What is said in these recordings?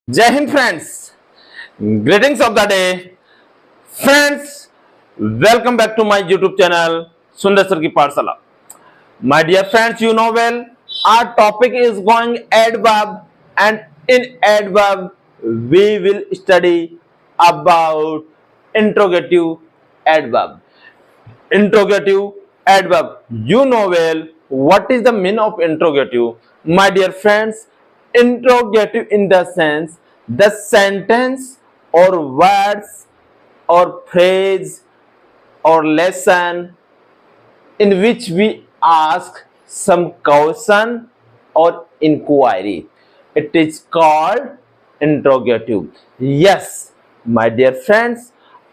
जय हिंद friends, greetings of the day friends. Welcome back to my YouTube channel Sundar sir की पाठशाला। My dear friends, you know well our topic is going adverb, and in adverb we will study about interrogative adverb. Interrogative adverb, you know well what is the meaning of interrogative. My dear friends, interrogative in the sense the sentence or words or phrase or lesson in which we ask some question or inquiry. It is called interrogative. Yes, my dear friends,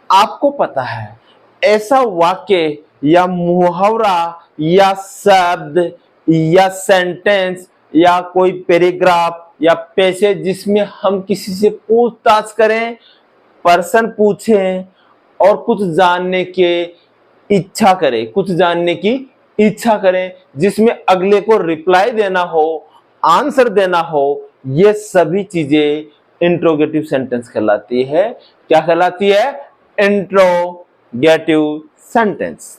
आपको पता है ऐसा वाक्य या मुहावरा या शब्द या सेंटेंस या कोई पैराग्राफ या पैसेज जिसमें हम किसी से पूछताछ करें, पर्सन पूछें और कुछ जानने के इच्छा करें, कुछ जानने की इच्छा करें, जिसमें अगले को रिप्लाई देना हो, आंसर देना हो, ये सभी चीजें इंट्रोगेटिव सेंटेंस कहलाती है। क्या कहलाती है? Interrogative sentence.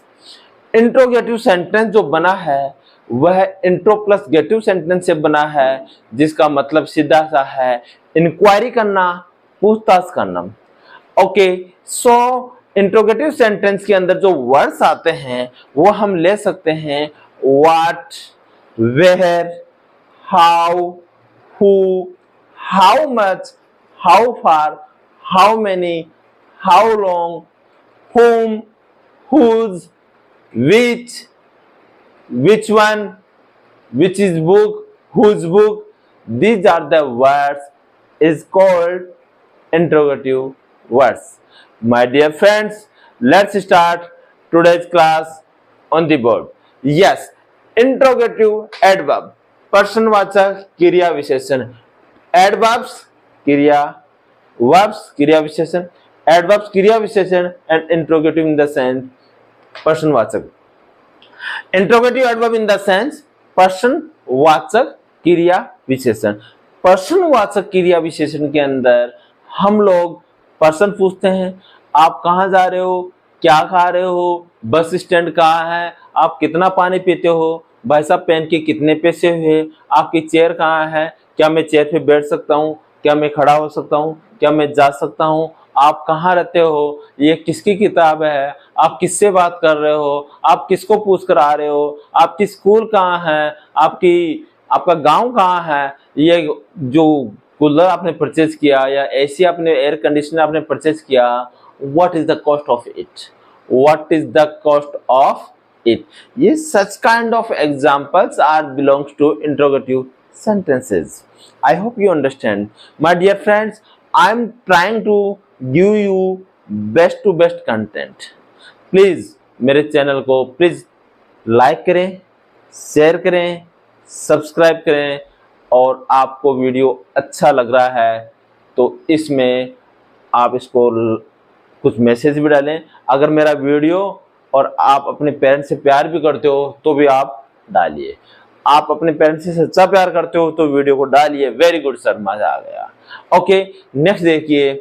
इंट्रोगेटिव सेंटेंस जो बना है वह इंट्रो प्लस गेटिव सेंटेंस से बना है, जिसका मतलब सीधा सा है इंक्वायरी करना, पूछताछ करना। ओके, सो इंट्रोगेटिव सेंटेंस के अंदर जो वर्ड्स आते हैं वो हम ले सकते हैं what, where, how, who, how much, how far, how many, how long, whom, whose, which one, which is book, whose book. These are the words is called interrogative words. My dear friends, let's start today's class on the board. Yes, interrogative adverb, प्रश्नवाचक क्रिया विशेषण। adverbs क्रिया, verbs क्रिया विशेषण, adverbs क्रिया विशेषण and interrogative in the sense प्रश्नवाचक। Interrogative adverb in the sense प्रश्नवाचक क्रिया विशेषण। प्रश्नवाचक क्रिया विशेषण के अंदर हम लोग प्रश्न पूछते हैं, आप कहाँ जा रहे हो, क्या खा रहे हो, बस स्टैंड कहाँ है, आप कितना पानी पीते हो, भाई साहब पेन के कितने पैसे हुए, आपकी चेयर कहाँ है, क्या मैं चेयर पे बैठ सकता हूँ, क्या मैं खड़ा हो सकता हूँ, क्या मैं जा सकता हूँ, आप कहाँ रहते हो, ये किसकी किताब है, आप किससे बात कर रहे हो, आप किसको पूछ कर आ रहे हो, आपकी स्कूल कहाँ है, आपका गांव कहाँ है, ये जो कूलर आपने परचेज किया या एसी आपने, एयर कंडीशनर आपने परचेज किया, what is the cost of it, what is the cost of it. ये such kind of examples are belongs to interrogative sentences. I hope you understand. My dear friends, I am trying to give you best to best content. Please मेरे channel को please like करें, share करें, subscribe करें, और आपको video अच्छा लग रहा है तो इसमें आप इसको कुछ मैसेज भी डालें। अगर मेरा वीडियो और आप अपने पेरेंट्स से प्यार भी करते हो तो भी आप डालिए। आप अपने पेरेंट्स से सच्चा प्यार करते हो तो वीडियो को डालिए। वेरी गुड सर, मजा आ गया। ओके, नेक्स्ट देखिए,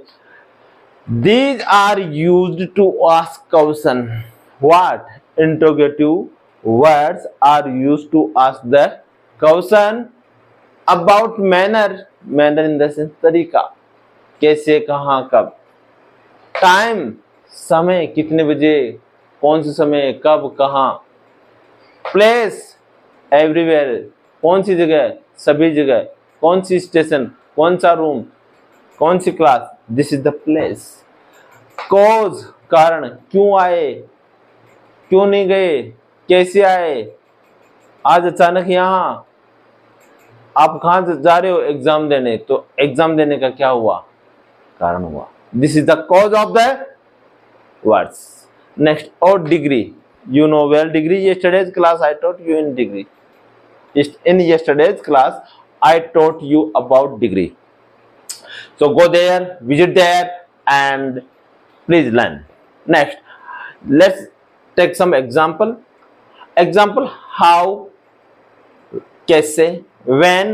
these are used to ask question. What? Interrogative words are used to ask the question about manner, manner in the sense तरीका, कैसे, कहाँ, कब। टाइम, समय, कितने बजे, कौन से समय, कब, कहाँ। प्लेस, एवरीवेयर, कौन सी जगह, सभी जगह, कौन सी स्टेशन, कौन सा रूम, कौन सी class, this is the place. Cause, कारण, क्यों आए, क्यों नहीं गए, कैसे आए, आज अचानक यहाँ, आप कहाँ जा रहे हो, एग्जाम देने, तो एग्जाम देने का क्या हुआ, कारण हुआ। This is the cause of the words. Next, और degree, you know well degree, yesterday's class I taught you in degree. In yesterday's class I taught you about degree, so go there, visit there and please learn. Next, let's take some example. How, कैसे, when,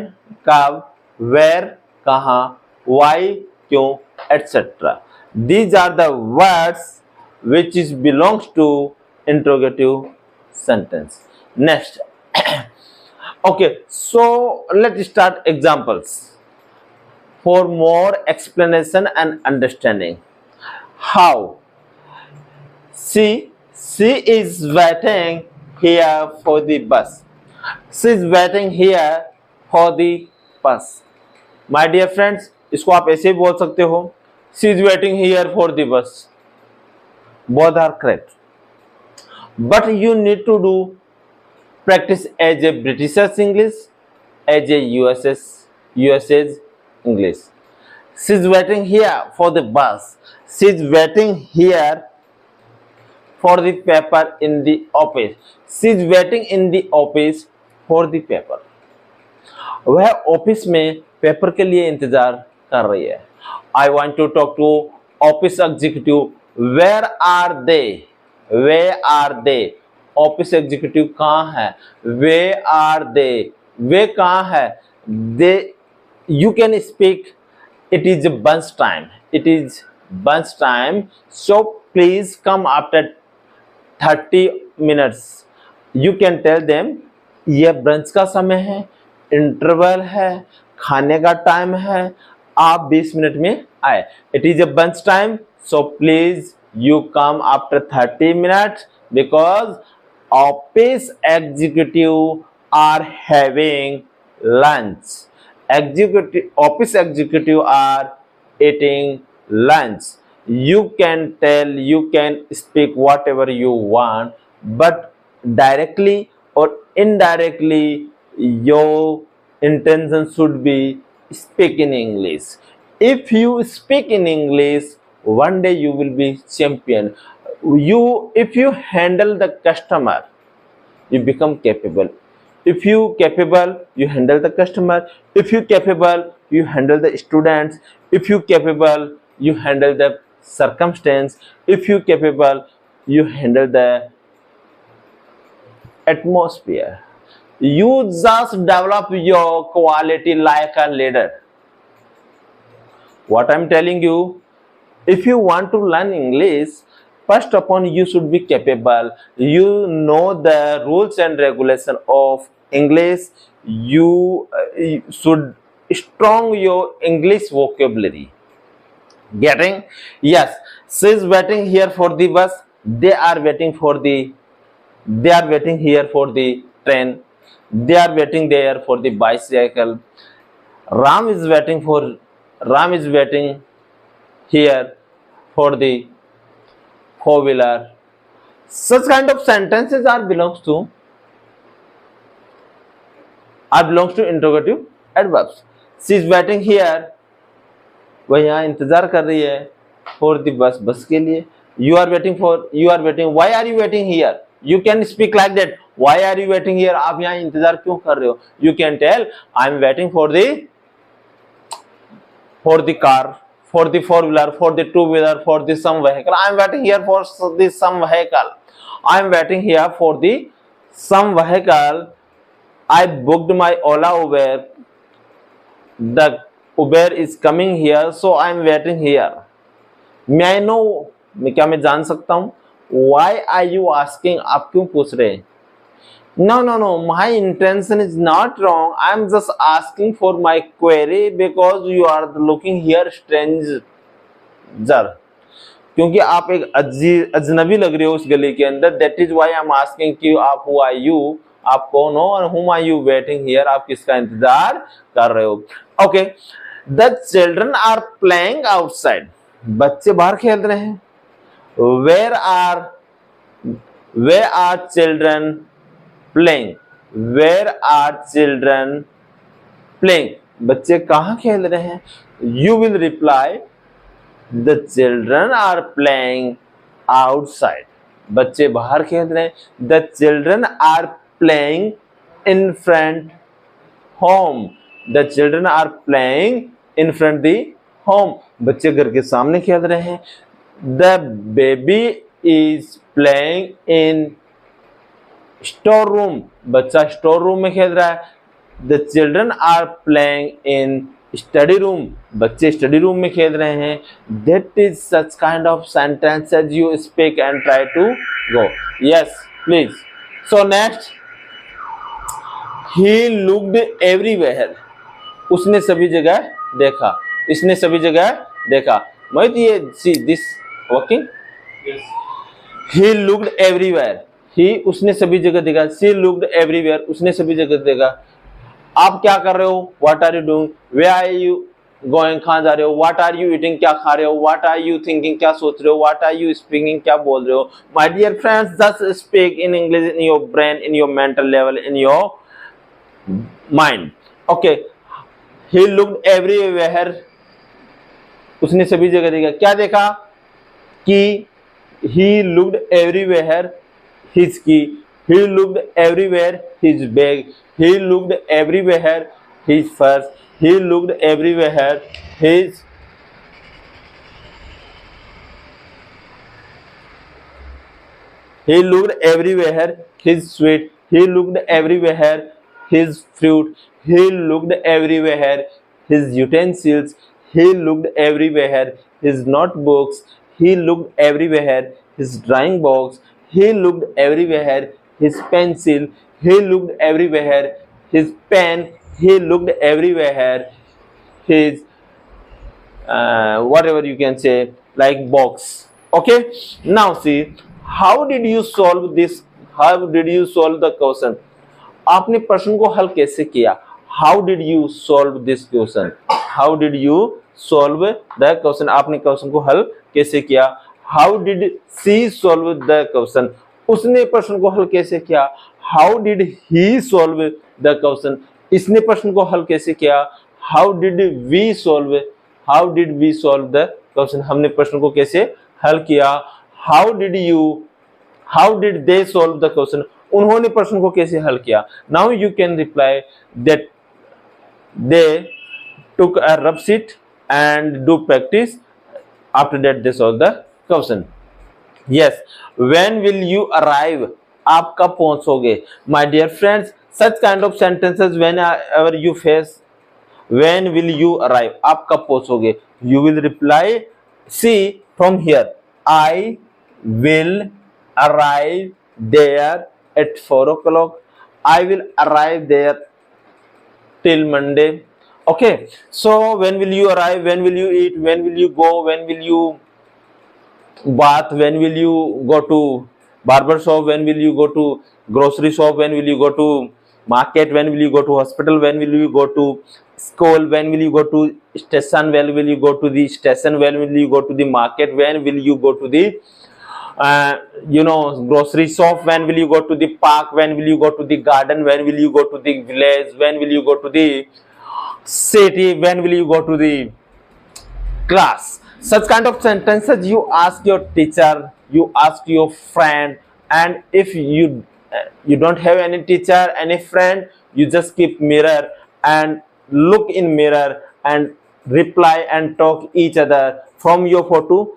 कब, where, कहाँ, why, क्यों, etc. These are the words which is belongs to interrogative sentence. Next. Okay, so let's start examples for more explanation and understanding. How? She is waiting here for the bus. She is waiting here for the bus. My dear friends, इसको आप ऐसे भी बोल सकते हो, she is waiting here for the bus. Both are correct. But you need to do practice as a Britishers English, as a USA's English. She is waiting here for the bus. She is waiting here for the paper in the office. She is waiting in the office for the paper. वह office में paper के लिए इंतजार कर रही है. I want to talk to office executive. Where are they? Where are they? Office executive कहाँ है? Where are they? वे कहाँ है? They. You can speak. It is lunch time. It is lunch time. So please come after 30 minutes. You can tell them ये brunch का समय है, interval है, खाने का टाइम है, आप 20 मिनट में आए. It is a lunch time. So please you come after 30 minutes because office executive are having lunch. Office executive are eating lunch. You can tell, you can speak whatever you want, but directly or indirectly your intention should be speak in English. If you speak in English, one day you will be champion. If you handle the customer, you become capable. If you capable, you handle the customer. If you capable, you handle the students. If you capable, you handle the circumstance. If you capable, you handle the atmosphere. You just develop your quality like a leader. What I'm telling you, if you want to learn English, first upon you should be capable. You know the rules and regulation of English. You should strong your English vocabulary. Getting? Yes. She is waiting here for the bus. They are waiting here for the train. They are waiting there for the bicycle. Ram is waiting here for the four-wheeler. Such kind of sentences belongs to interrogative adverbs. She is waiting here. वह यहाँ इंतजार कर रही है for the bus के लिए. You are waiting. Why are you waiting here? You can speak like that. Why are you waiting here? आप यहाँ इंतजार क्यों कर रहे हो? You can tell I am waiting for the car, for the four-wheeler, for the two-wheeler, for the some vehicle. I am waiting here for the some vehicle. I am waiting here for the some vehicle. I booked my Ola Uber. The Uber is coming here, so I am waiting here. May I know? क्या मैं जान सकता हूँ? Why are you asking? आप क्यों पूछ रहे हैं? No. My intention is not wrong. I am just asking for my query because you are looking here stranger. क्योंकि आप एक अजनबी लग रहे हो उस गली के अंदर. That is why I am asking कि आप who are you? आप कौन हो और whom are you waiting here? आप किसका इंतजार कर रहे हो? Okay. The children are playing outside. बच्चे बाहर खेल रहे हैं. Where are children playing? Where are children playing? बच्चे कहाँ खेल रहे हैं? You will reply, the children are playing outside. बच्चे बाहर खेल रहे हैं. The children are playing in front home. The children are playing in front the home. बच्चे घर के सामने खेल रहे हैं. The baby is playing in storeroom. बच्चा स्टोर रूम में खेल रहा है. The children are playing in study room, बच्चे स्टडी रूम में खेल रहे हैं. That is such kind of sentences you speak and try to go. Yes, please. So next, he looked everywhere. उसने सभी जगह देखा. इसने सभी जगह देखा. मोहित ये see this working? Yes. He looked everywhere. He उसने सभी जगह देखा. She looked everywhere. उसने सभी जगह देखा. आप क्या कर रहे हो? What are you doing? Where are you going? कहाँ जा रहे हो? What are you eating? क्या खा रहे हो? What are you thinking? क्या सोच रहे हो? What are you speaking? क्या बोल रहे हो? My dear friends, just speak in English in your brain, in your mental level, in your mind. Okay. He looked everywhere. उसने सभी जगह देखा. क्या देखा? कि he looked everywhere his key. He looked everywhere his bag. He looked everywhere his purse. He looked everywhere his He looked everywhere his sweet. He looked everywhere his fruit. He looked everywhere his utensils. He looked everywhere his notebooks. He looked everywhere his drawing box. He looked everywhere his pencil. He looked everywhere his pen. He looked everywhere his whatever you can say, like box. Okay, now see, how did you solve this? How did you solve the question? आपने प्रश्न को हल कैसे किया? How did you solve this question? How did you solve the question? आपने question को हल कैसे किया? How did she solve the question? उसने प्रश्न को हल कैसे किया? How did he solve the question? इसने प्रश्न को हल कैसे किया? How did we solve? How did we solve the question? हमने प्रश्न को कैसे हल किया? How did you? How did they solve the question? उन्होंने प्रश्न को कैसे हल किया? Now you can reply that they took a rough sheet and do practice. After that they solve the question. Yes. When will you arrive? आप कब पहुंचोगे? My dear friends, such kind of sentences whenever you face, when will you arrive? आप कब पहुंचोगे? You will reply, see from here, I will arrive there at 4 o'clock. I will arrive there till Monday. Okay. So when will you arrive? When will you eat? When will you go? When will you bath? When will you go to barber shop? When will you go to grocery shop? When will you go to market? When will you go to hospital? When will you go to school? When will you go to station? When will you go to the station? When will you go to the market? When will you go to the grocery shop? When will you go to the park? When will you go to the garden? When will you go to the village? When will you go to the city? When will you go to the class? Such kind of sentences you ask your teacher, you ask your friend, and if you don't have any teacher, any friend, you just keep mirror and look in mirror and reply and talk each other from your photo.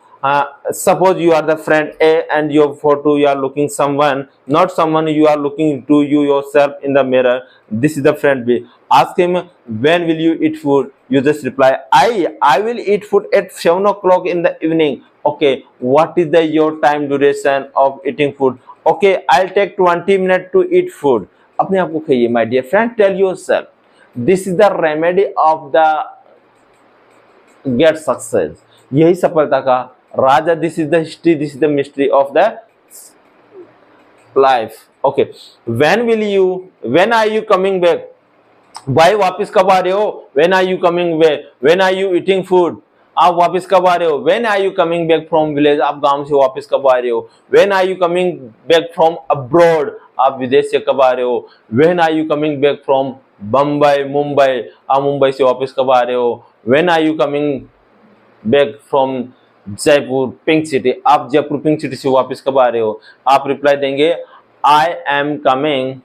Suppose you are the friend A and your photo you are looking someone, not someone, you are looking to you yourself in the mirror. This is the friend B. Ask him, when will you eat food? You just reply, I will eat food at 7 o'clock in the evening. Okay, what is your time duration of eating food? Okay, I'll take 20 minutes to eat food. अपने आप को कहिए, my dear friend, tell yourself, this is the remedy of the get success. यही सफलता का राजा. This is the history, this is the mystery of the life. Okay, when are you coming back? भाई वापस कब आ रहे हो? When are you coming back? When are you eating food? आप वापस कब आ रहे हो? When are you coming back from village? आप गांव से वापस कब आ रहे हो? When are you coming back from abroad? आप विदेश से कब आ रहे हो? When are you coming back from Bombay, Mumbai? आप मुंबई से वापस कब आ रहे हो? When are you coming back from Jaipur, pink city? आप जयपुर पिंक सिटी से वापस कब आ रहे हो? आप रिप्लाई देंगे, I am coming,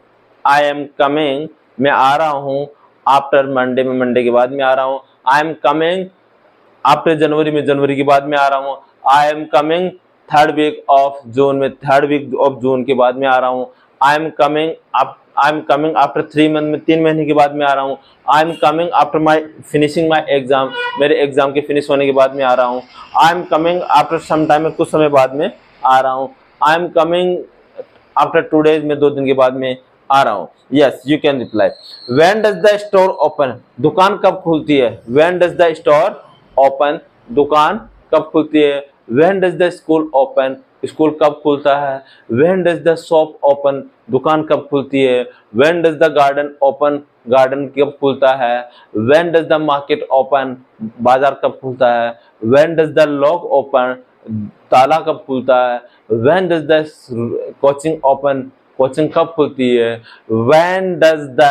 मैं आ रहा हूँ आफ्टर मंडे में, मंडे के बाद में आ रहा हूँ. I am coming after January में, जनवरी के बाद में आ रहा हूँ. I am coming third week of June में, थर्ड वीक ऑफ जून के बाद में आ रहा हूँ. I I am coming after 3 month, में 3 महीने के बाद में आ रहा हूँ। I am coming after my finishing my exam, मेरे एग्जाम के फिनिश होने के बाद में आ रहा हूँ। I am coming after some time, में कुछ समय बाद में आ रहा हूँ। I am coming after 2 days, में 2 दिन के बाद में आ रहा हूँ। Yes, you can reply. When does the store open, दुकान कब खुलती है? When does the store open, दुकान कब खुलती है? When does the school open, school कब खुलता है? When does the shop open, दुकान कब खुलती है? When does the garden open, garden कब खुलता है? When does the market open, बाजार कब खुलता है? When does the lock open, ताला कब खुलता है? When does the coaching open, coaching कब खुलती है? When does the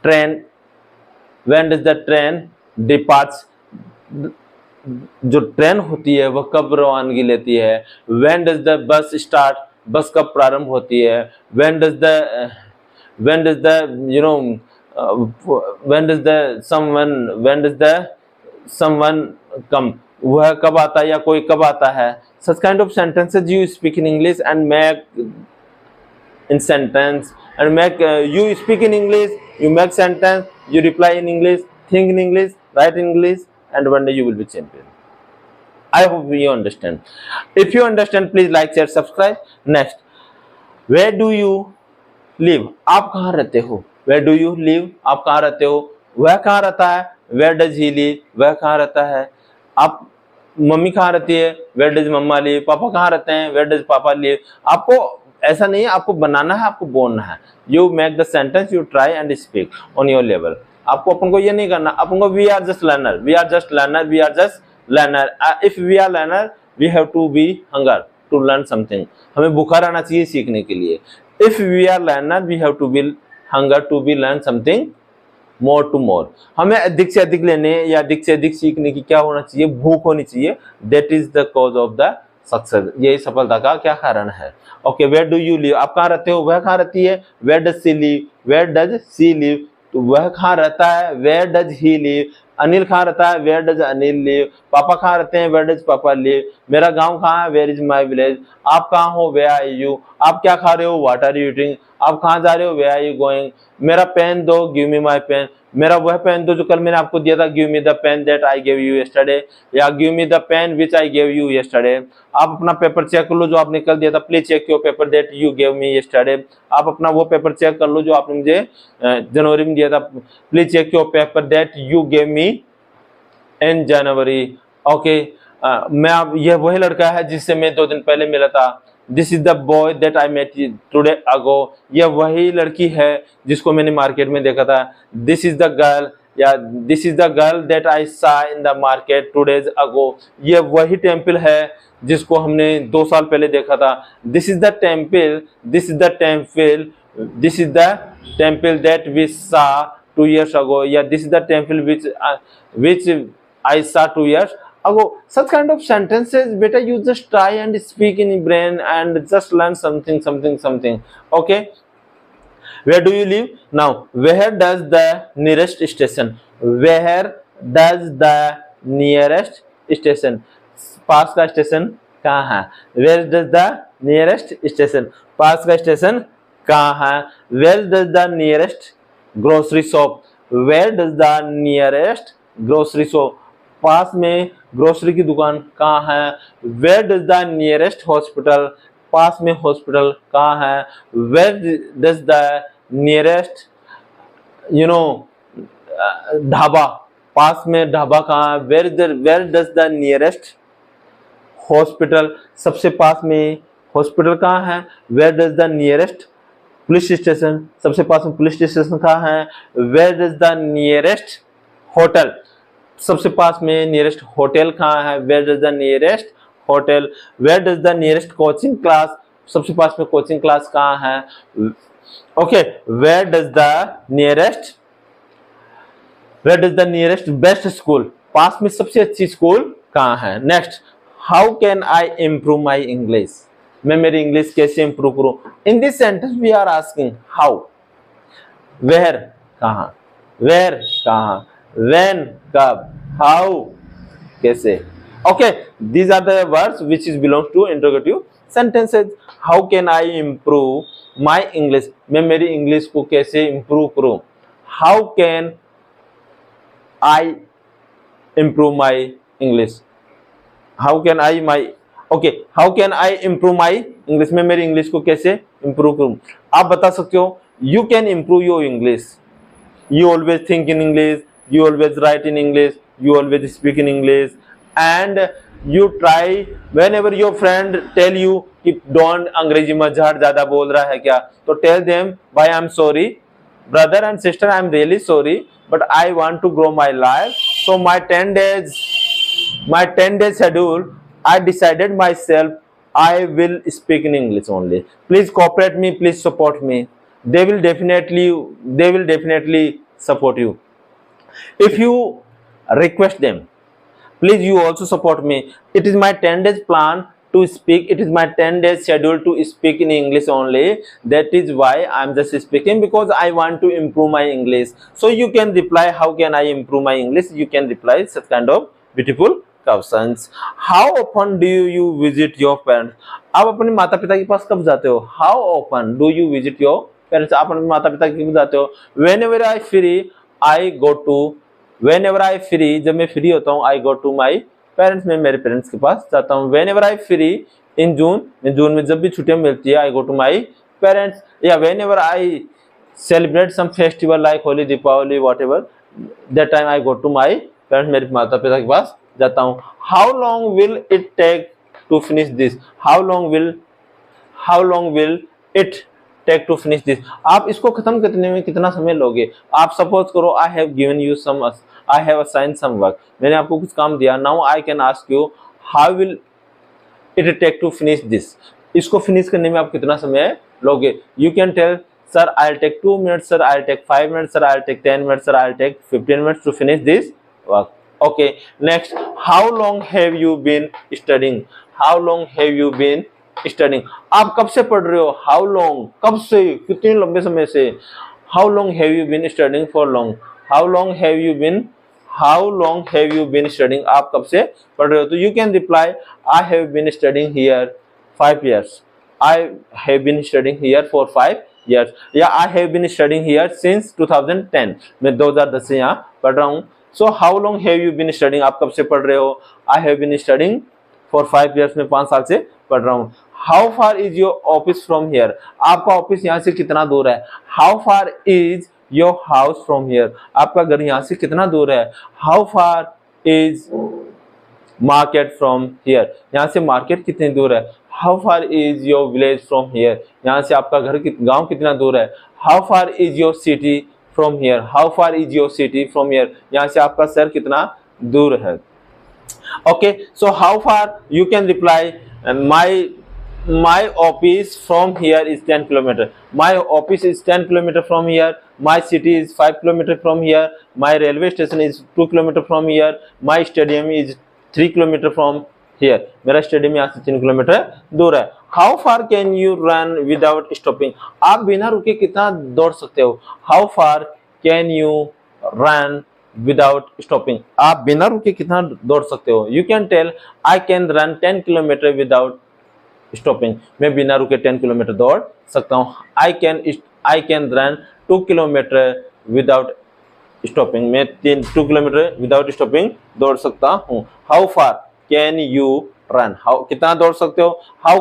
train, when does the train departs, जो ट्रेन होती है वह कब रवानगी लेती है? When does the bus start, bus कब प्रारंभ होती है? When does the you know when does the someone come, वह कब आता है या कोई कब आता है? Such kind of sentences you speak in English and make in sentence and make you speak in English, you make sentence, you reply in English, think in English, write in English, and one day you will be champion. I hope you understand. If you understand, please like, share, subscribe. Next, where do you live? आप कहाँ रहते हो? Where do you live? आप कहाँ रहते हो? वह कहाँ रहता है? Where does he live? वह कहाँ रहता है? आप मम्मी कहाँ रहती है? Where does mamma live? पापा कहाँ रहते हैं? Where does पापा live? आपको ऐसा नहीं है, आपको बनाना है, आपको बोलना है। You make the sentence, you try and speak on your level. आपको अपन को ये नहीं करना, अपन को we are just learner, we are just learner, we are just learner. If we are learner, we have to be hunger to learn something. हमें भूखा रहना चाहिए सीखने के लिए। If we are learner, we have to be hunger to be learn something more to more. हमें अधिक से अधिक लेने या अधिक से अधिक सीखने की क्या होना चाहिए? भूख होनी चाहिए। That is the cause of the success. यही सफलता का क्या कारण है? Okay, where do you live? आप कहाँ रहते हो? वह कहाँ रहती है? Where does she live? Where does she live? तो वह कहाँ रहता है? Where does he live? Anil कहाँ रहता है? Where does Anil live? पापा कहाँ रहते हैं? Where does पापा live? मेरा गांव कहाँ है? Where is my village? आप कहाँ हो? Where are you? आप क्या खा रहे हो? What are you eating? आप कहाँ जा रहे हो? Where are you going? मेरा पेन दो, give me my pen. मेरा वह पेन दो जो कल मैंने आपको दिया था, give me the pen that I gave you yesterday, या give me the pen which I gave you yesterday. आप अपना पेपर चेक कर लो जो आपने कल दिया था, please check your paper that you gave me yesterday. आप अपना वो पेपर चेक कर लो जो आपने मुझे जनवरी में दिया था, please check your paper that you gave me in January. Okay, मैं अब यह वही लड़का है जिससे मैं 2 दिन पहले मिला था। This is the boy that I met today ago. यह वही लड़की है जिसको मैंने मार्केट में देखा था। This is the girl, या this is the girl that I saw in the market 2 days ago. यह वही टेम्पल है जिसको हमने 2 साल पहले देखा था। This is the temple, this is the temple, this is the temple that we saw 2 years ago. या this is the temple which I saw 2 years ago. Such kind of sentences, beta, you just try and speak in your brain and just learn something. Okay, where do you live? Now, where does the nearest station? Where does the nearest station? पास का station कहाँ है? Where does the nearest station? पास का station कहाँ है? Where does the nearest grocery shop? Where does the nearest grocery shop? पास में grocery की दुकान कहाँ है? Where does the nearest hospital? पास में हॉस्पिटल कहाँ है? Where does the nearest dhaba, पास में ढाबा कहाँ है? Where does the nearest hospital? सबसे पास में हॉस्पिटल कहाँ है? Where does the nearest police station? सबसे पास में पुलिस स्टेशन कहाँ है? Where does the nearest hotel? सबसे पास में नियरेस्ट होटल कहाँ है? Where does the nearest hotel? Where does the nearest coaching class? सबसे पास में कोचिंग क्लास कहाँ है? Okay, where does the nearest best school? पास में सबसे अच्छी स्कूल कहाँ है? Next, how can I improve my English? मैं मेरी इंग्लिश कैसे इम्प्रूव करूँ? In this sentence we are asking how, where कहाँ, where कहाँ, when कब, how कैसे, Okay, these are the words which is belongs to interrogative sentences. How can I improve my English? मैं मेरी इंग्लिश को कैसे improve करूं? How can I improve my English? How can I my okay? How can I improve my English? मैं मेरी English को कैसे improve करूं? आप बता सकते हो. You can improve your English. You always think in English. You always write in English. You always speak in English. And you try whenever your friend tell you कि don't अंग्रेजी मत झाड़ ज़्यादा बोल रहा है क्या, तो tell them bye I'm sorry brother and sister I'm really sorry but I want to grow my life so my 10 days schedule I decided myself I will speak in English only. Please cooperate me, please support me. They will definitely support you. If you request them, please you also support me. It is my 10 days plan to speak. It is my 10 days schedule to speak in English only. That is why I am just speaking because I want to improve my English. So you can reply, how can I improve my English? You can reply such kind of beautiful questions. How often do you visit your parents? आप अपने माता पिता के पास कब जाते हो? How often do you visit your parents? आप अपने माता पिता के पास जाते हो? Whenever I free, I go to. Whenever I free, जब मैं फ्री होता हूँ, I go to my parents, मैं मेरे पेरेंट्स के पास जाता हूँ. Whenever I free in June, मैं जून में जब भी छुट्टियाँ मिलती है, I go to my parents. या whenever I celebrate some festival like Holi, Deepavali, whatever, that time I go to my parents, मेरे माता पिता के पास जाता हूँ. How long will it take to finish this? How long will it take to finish this? आप इसको खत्म करने में कितना समय लोगे? आप सपोज करो I have given you some, I have assigned some work. मैंने आपको कुछ काम दिया. Now I can ask you, how will it take to finish this? इसको फिनिश करने में आप कितना समय लोगे? You can tell, sir, I'll take 2 minutes, sir, I'll take 5 minutes, sir, I'll take 10 minutes, sir, I'll take 15 minutes to finish this work. Okay, next, how long have you been studying? How long have you been studying? आप कब से पढ़ रहे हो? How long? कब से? कितने लंबे समय से? How long have you been studying for long? How long have you been studying? आप कब से पढ़ रहे हो? तो you can reply, I have been studying here 5 years. I have been studying here for 5 years. या I have been studying here since 2010. मैं 2010 से यहाँ पढ़ रहा हूँ. So how long have you been studying? आप कब से पढ़ रहे हो? I have been studying for 5 years. मैं 5 साल से पढ़ रहा हूँ. How far is your office from here? आपका ऑफिस यहाँ से कितना दूर है? How far is your house from here? आपका घर यहाँ से कितना दूर है? How far is market from here? यहाँ से मार्केट कितनी दूर है? How far is your village from here? यहाँ से आपका गांव कितना दूर है? How far is your city from here? How far is your city from here? यहाँ से आपका शहर कितना दूर है? Okay, so how far you can reply, and my office from here is 10 kilometer. My office is 10 kilometer from here. My city is 5 kilometer from here. My railway station is 2 kilometer from here. My stadium is 3 kilometer from here. मेरा stadium यहाँ से 3 kilometre दूर है. How far can you run without stopping? आप बिना रुके कितना दौड़ सकते हो? How far can you run without stopping? आप बिना रुके कितना दौड़ सकते हो? You can tell, I can run 10 kilometer without stopping. मैं बिना रुके 10 किलोमीटर दौड़ सकता हूँ. I can run 2 kilometer without stopping. मैं 2 किलोमीटर without stopping दौड़ सकता हूँ. How far can you run? कितना दौड़ सकते हो? How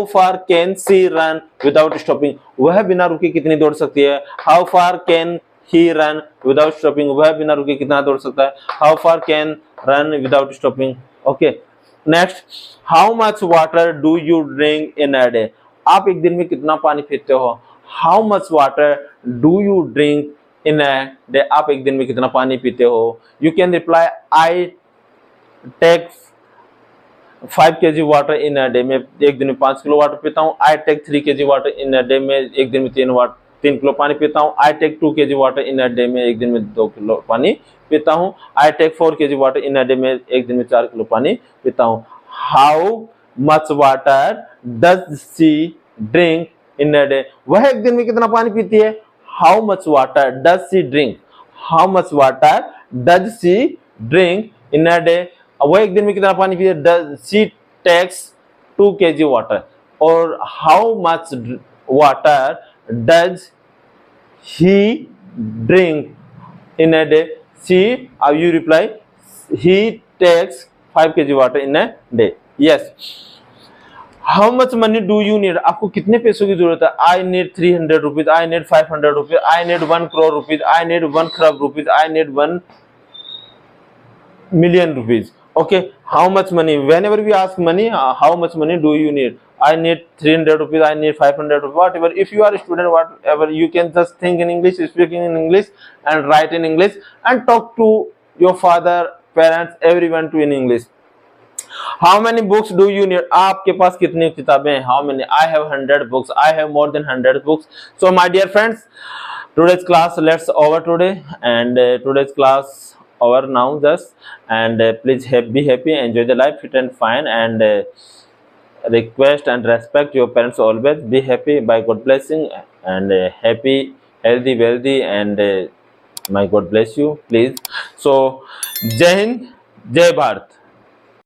far can she run without stopping? वह बिना रुके कितनी दौड़ सकती है? How far can he run without stopping? वह बिना रुके कितना दौड़ सकता है? How far can run without stopping? Okay. Next, how much water do you drink in a day? आप एक दिन में कितना पानी पीते हो? How much water do you drink in a day? आप एक दिन में कितना पानी पीते हो? You can reply, I take 5 kg water in a day. मैं एक दिन में 5 किलो वाटर पीता हूँ. I take 3 kg water in a day. मैं एक दिन में 3 किलो पानी पीता हूँ. I take 2 kg water in a day. मैं एक दिन में 2 किलो पानी पीता हूँ. I take 4 kg water in a day. मैं एक दिन में 4 किलो पानी पीता हूँ. How much water does she drink in a day? वह एक दिन में कितना पानी पीती है? How much water does she drink? How much water does she drink in a day? वो एक दिन में कितना पानी पीती है? She takes 2 kg water. और how much water does he drink in a day? She, you reply, he takes 5 kg water in a day. Yes. How much money do you need? आपको कितने पैसों की जरूरत है? I need 300 rupees, I need 500 rupees, I need 1 crore rupees, I need 1 खरब rupees, I need 1 million rupees. Okay, how much money? Whenever we ask money, how much money do you need? I need 300 rupees, I need 500 rupees, whatever. If you are a student, whatever, you can just think in English, speaking in English, and write in English, and talk to your father, parents, everyone to in English. How many books do you need? आपके पास कितनी किताबें हैं? How many? I have 100 books. I have more than 100 books. So my dear friends, today's class let's over today, and today's class over now just, and please be happy, enjoy the life, fit and fine, and request and respect your parents always. Be happy, by God blessing, and happy, healthy, wealthy, and my God bless you, please. So Jai Hind, Jai Bharat.